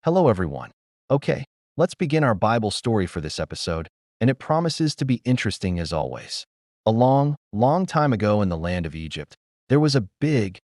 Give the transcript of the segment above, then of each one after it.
Hello, everyone. Okay, let's begin our Bible story for this episode, and it promises to be interesting as always. A long, long time ago in the land of Egypt, there was a big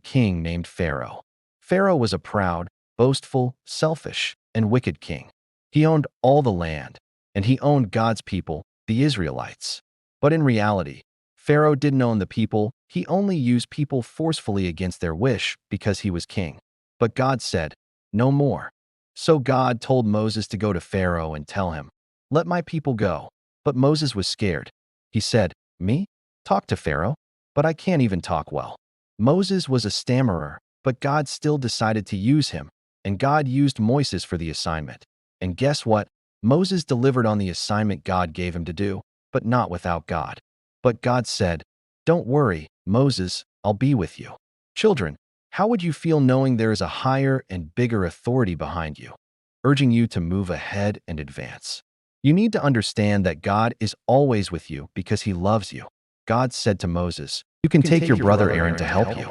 king named Pharaoh. Pharaoh was a proud, boastful, selfish, and wicked king. He owned all the land, and he owned God's people, the Israelites. But in reality, Pharaoh didn't own the people, he only used people forcefully against their wish because he was king. But God said, "No more." So God told Moses to go to Pharaoh and tell him, "Let my people go." But Moses was scared. He said, "Me? Talk to Pharaoh? But I can't even talk well." Moses was a stammerer, but God still decided to use him, and God used Moses for the assignment. And guess what? Moses delivered on the assignment God gave him to do, but not without God. But God said, "Don't worry, Moses, I'll be with you." Children, how would you feel knowing there is a higher and bigger authority behind you, urging you to move ahead and advance? You need to understand that God is always with you because he loves you. God said to Moses, "You can take your brother Aaron to help you."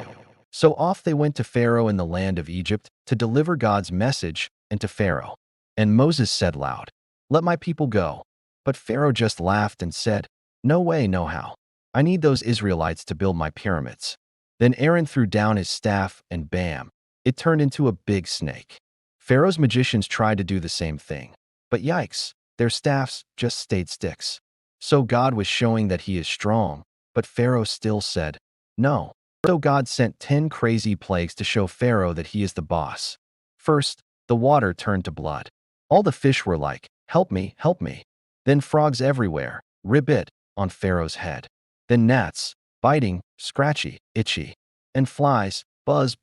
So off they went to Pharaoh in the land of Egypt to deliver God's message and to Pharaoh. And Moses said loud, "Let my people go." But Pharaoh just laughed and said, "No way, no how. I need those Israelites to build my pyramids." Then Aaron threw down his staff and bam, it turned into a big snake. Pharaoh's magicians tried to do the same thing, but yikes, their staffs just stayed sticks. So God was showing that he is strong, but Pharaoh still said, "No." So God sent 10 crazy plagues to show Pharaoh that he is the boss. First, the water turned to blood. All the fish were like, "Help me, help me." Then frogs everywhere, ribbit, on Pharaoh's head. Then gnats, biting, scratchy, itchy. And flies, buzz,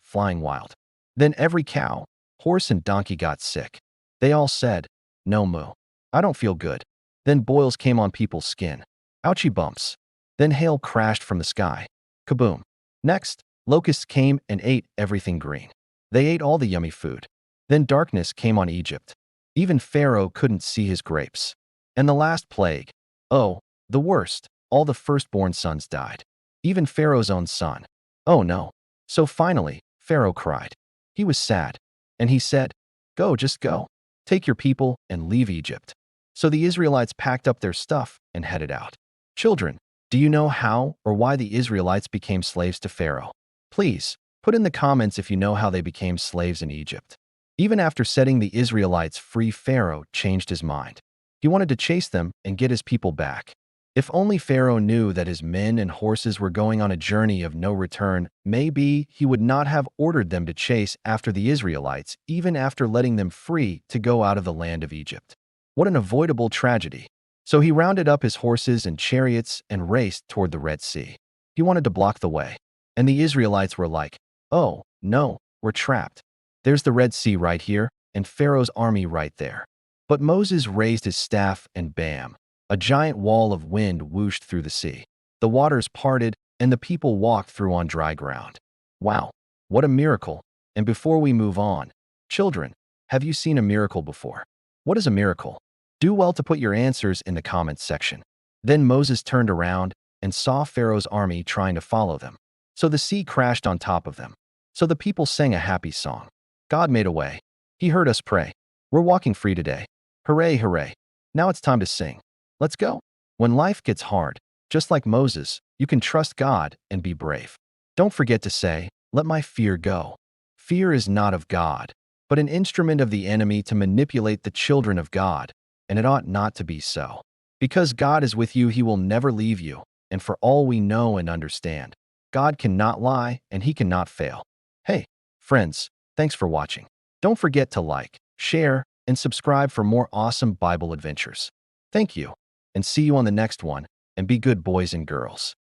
flying wild. Then every cow, horse, and donkey got sick. They all said, "No moo. I don't feel good." Then boils came on people's skin. Ouchie bumps. Then hail crashed from the sky. Kaboom. Next, locusts came and ate everything green. They ate all the yummy food. Then darkness came on Egypt. Even Pharaoh couldn't see his grapes. And the last plague, oh, the worst, all the firstborn sons died. Even Pharaoh's own son. Oh no. So finally, Pharaoh cried. He was sad. And he said, "Go, just go. Take your people and leave Egypt." So the Israelites packed up their stuff and headed out. Children, do you know how or why the Israelites became slaves to Pharaoh? Please, put in the comments if you know how they became slaves in Egypt. Even after setting the Israelites free, Pharaoh changed his mind. He wanted to chase them and get his people back. If only Pharaoh knew that his men and horses were going on a journey of no return, maybe he would not have ordered them to chase after the Israelites, even after letting them free to go out of the land of Egypt. What an avoidable tragedy. So he rounded up his horses and chariots and raced toward the Red Sea. He wanted to block the way. And the Israelites were like, "Oh, no, we're trapped. There's the Red Sea right here, and Pharaoh's army right there." But Moses raised his staff and bam, a giant wall of wind whooshed through the sea. The waters parted, and the people walked through on dry ground. Wow, what a miracle. And before we move on, children, have you seen a miracle before? What is a miracle? Do well to put your answers in the comments section. Then Moses turned around and saw Pharaoh's army trying to follow them. So the sea crashed on top of them. So the people sang a happy song. God made a way. He heard us pray. We're walking free today. Hooray, hooray. Now it's time to sing. Let's go. When life gets hard, just like Moses, you can trust God and be brave. Don't forget to say, "Let my fear go." Fear is not of God, but an instrument of the enemy to manipulate the children of God, and it ought not to be so. Because God is with you, he will never leave you, and for all we know and understand, God cannot lie and he cannot fail. Hey, friends, thanks for watching. Don't forget to like, share, and subscribe for more awesome Bible adventures. Thank you, and see you on the next one, and be good boys and girls.